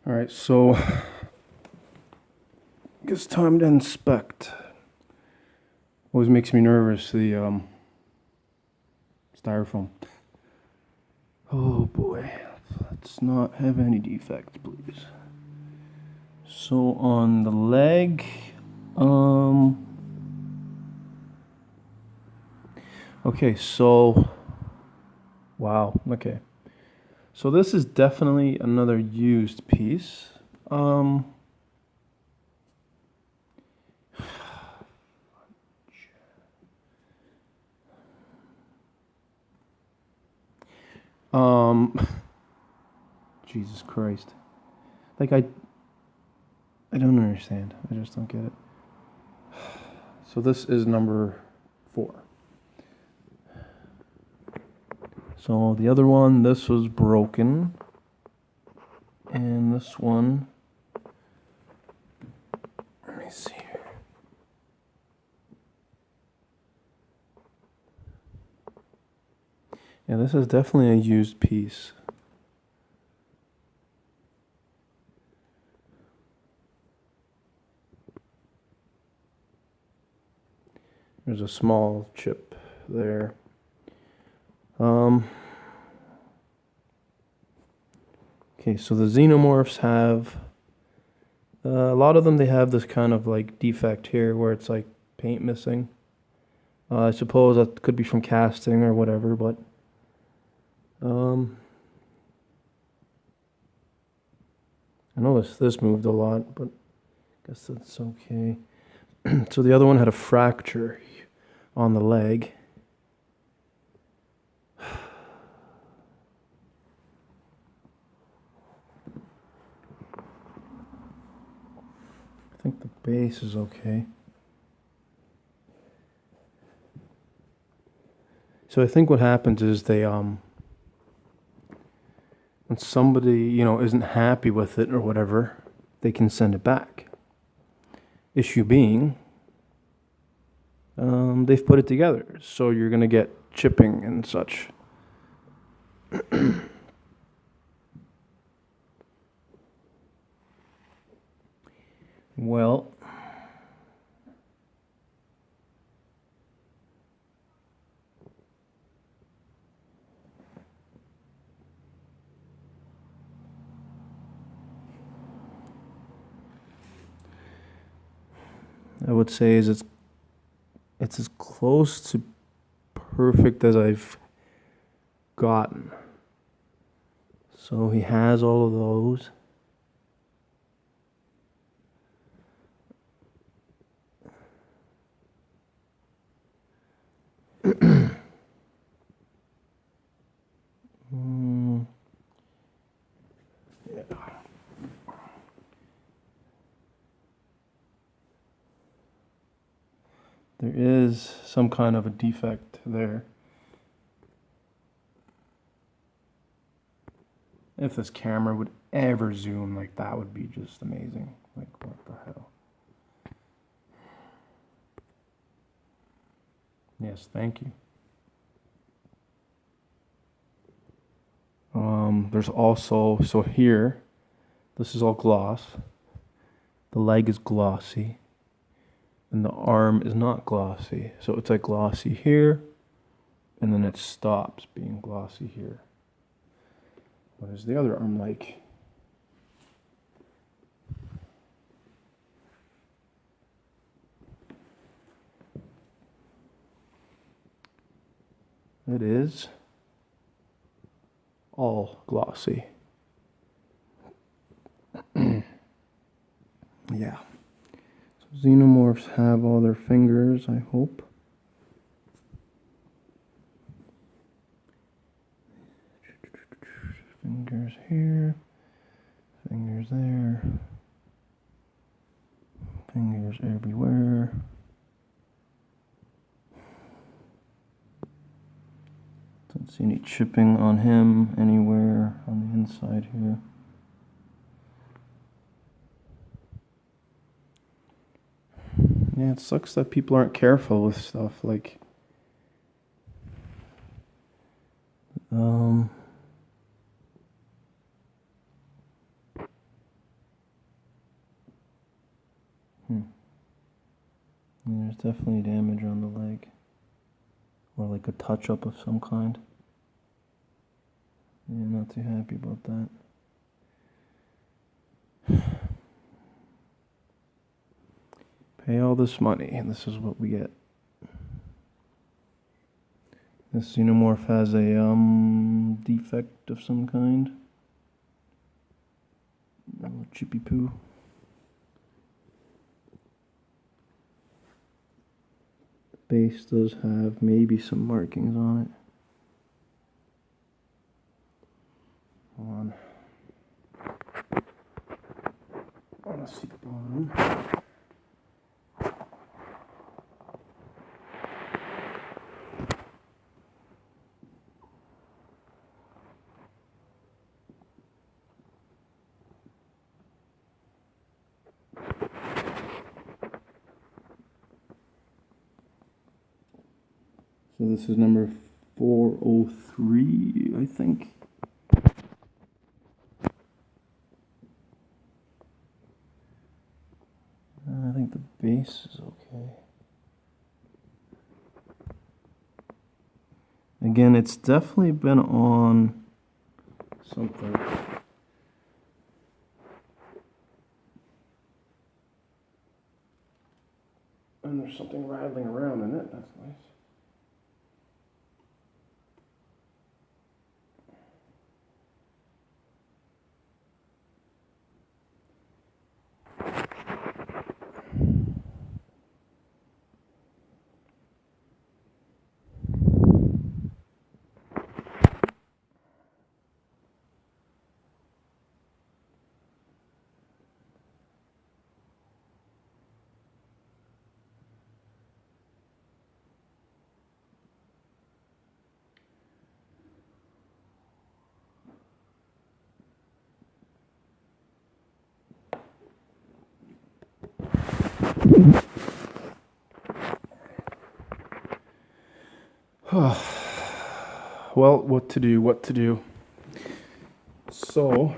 All right, so it's time to inspect. Always makes me nervous, the styrofoam. Oh boy, let's not have any defects, please. So on the leg, okay, so, wow, okay. So this is definitely another used piece. Um, Jesus Christ. Like, I don't understand. I just don't get it. So this is number 4. So the other one, this was broken. And this one, let me see here. Yeah, this is definitely a used piece. There's a small chip there. Okay, so the xenomorphs have, a lot of them, they have this kind of like defect here where it's like paint missing. I suppose that could be from casting or whatever, but I know this moved a lot, but I guess that's okay. So the other one had a fracture on the leg. I think the base is okay. So I think what happens is they when somebody, isn't happy with it or whatever, they can send it back. Issue being, they've put it together, so you're gonna get chipping and such. Well, I would say is it's as close to perfect as I've gotten. So he has all of those. Yeah. There is some kind of a defect there. If this camera would ever zoom, like that would be just amazing. Like, what the hell? Yes, thank you. There's also, so here, this is all gloss. The leg is glossy. And the arm is not glossy. So it's like glossy here, and then it stops being glossy here. What is the other arm like? It is all glossy. Yeah. So xenomorphs have all their fingers, I hope. Fingers here, fingers there, fingers everywhere. Don't see any chipping on him anywhere on the inside here. Yeah, it sucks that people aren't careful with stuff like There's definitely damage on the leg. Or like a touch-up of some kind. Yeah, not too happy about that. Pay all this money, and this is what we get. This xenomorph has a defect of some kind. A little chippy poo. The base does have maybe some markings on it. Hold on. I want to see the bottom. So this is number 403, I think. I think the base is okay. Again, it's definitely been on something. And there's something rattling around in it. That's nice. Well, what to do? So,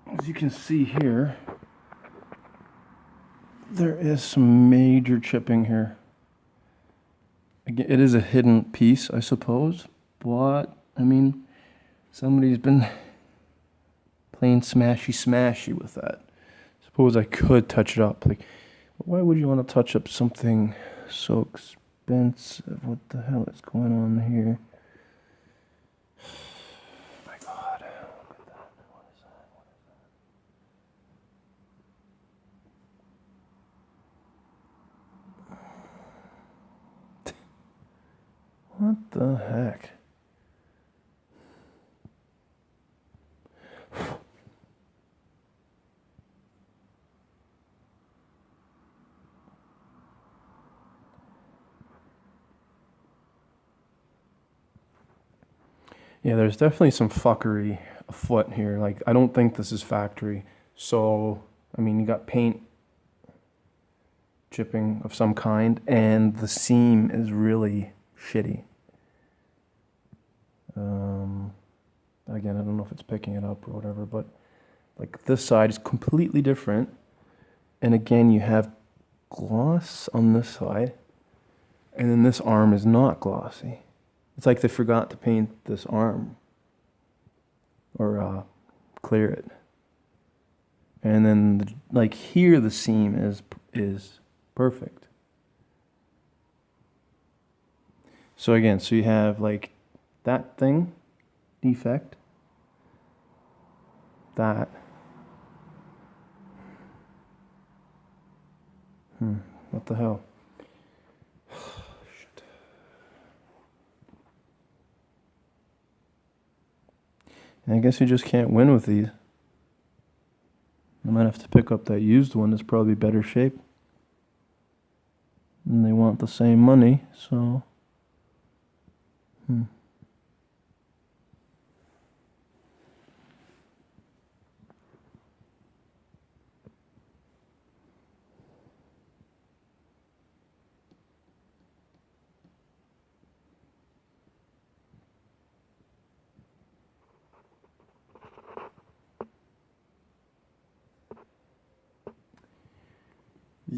as you can see here, there is some major chipping here. Again, it is a hidden piece, I suppose, but, I mean, somebody's been playing smashy with that. Suppose I could touch it up. Like, why would you want to touch up something so expensive? What the hell is going on here? Oh my God, look at that. What is that? What the heck? Yeah, there's definitely some fuckery afoot here. Like, I don't think this is factory. So, I mean, you got paint chipping of some kind, and the seam is really shitty. Again, I don't know if it's picking it up or whatever, but like this side is completely different. And again, you have gloss on this side, and then this arm is not glossy. It's like they forgot to paint this arm or clear it. And then, like here, the seam is perfect. So again, so you have like that thing, defect, that. What the hell? Shit. And I guess you just can't win with these. I might have to pick up that used one that's probably better shape. And they want the same money, so...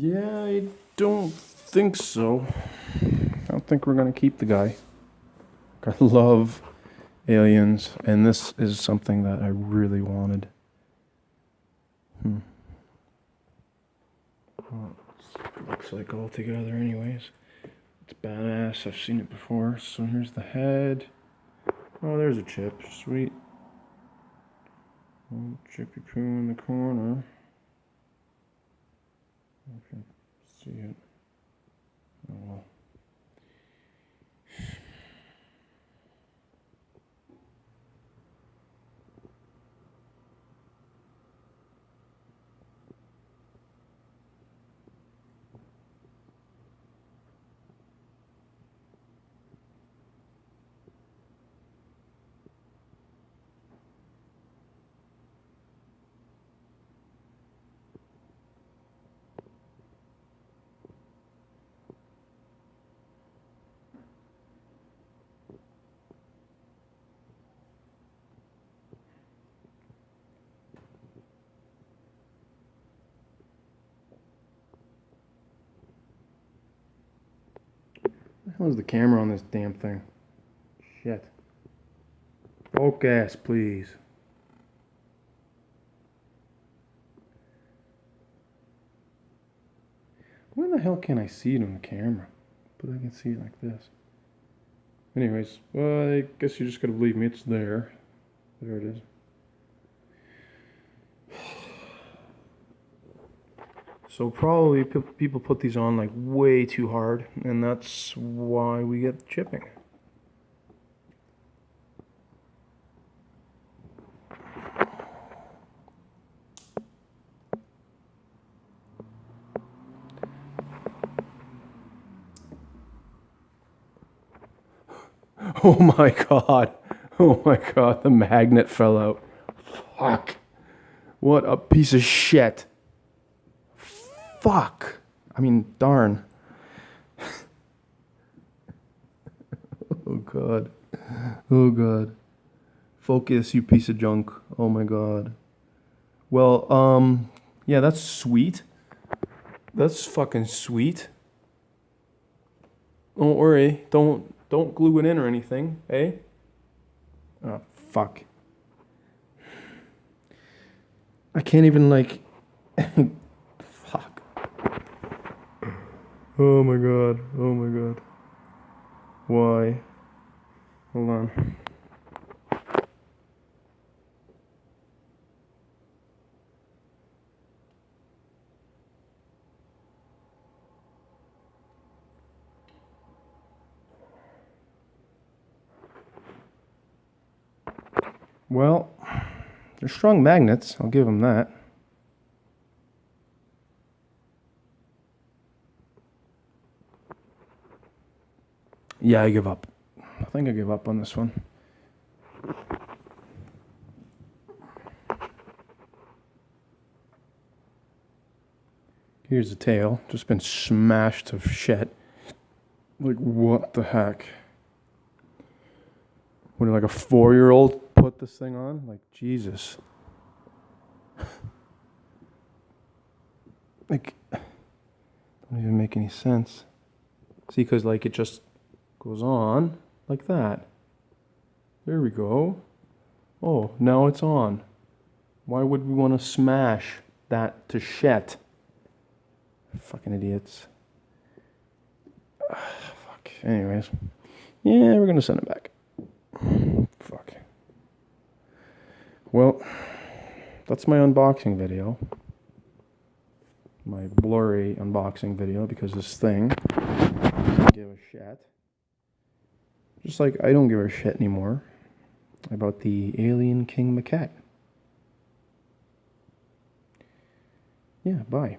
Yeah, I don't think so. I don't think we're gonna keep the guy. I love aliens, and this is something that I really wanted. Well, it looks like all together anyways. It's badass. I've seen it before. So here's the head. Oh, there's a chip. Sweet. Oh, chippy poo in the corner. I can see it. Oh well. How's the camera on this damn thing? Shit. Focus, please. Where the hell can I see it on the camera? But I can see it like this. Anyways, well, I guess you just gotta believe me. It's there. There it is. So probably people put these on like way too hard, and that's why we get chipping. Oh my god. Oh my god, the magnet fell out. Fuck. What a piece of shit. Fuck. I mean, darn. Oh god. Oh god. Focus, you piece of junk. Oh my god. Well, yeah, that's sweet. That's fucking sweet. Don't worry. Don't glue it in or anything, eh? Oh, fuck. I can't even like fuck. Oh my god. Oh my god. Why? Hold on. Well, they're strong magnets. I'll give them that. Yeah, I give up. I think I give up on this one. Here's the tail. Just been smashed to shit. Like, what the heck? Would like a 4-year-old put this thing on? Like, Jesus. Like, don't even make any sense. See, because like it just goes on like that. There we go. Oh, now it's on. Why would we want to smash that to shit? Fucking idiots. Fuck. Anyways. Yeah, we're gonna send it back. Fuck. Well, that's my unboxing video. My blurry unboxing video because this thing doesn't give a shit. Just like I don't give a shit anymore about the Alien King Maquette. Yeah, bye.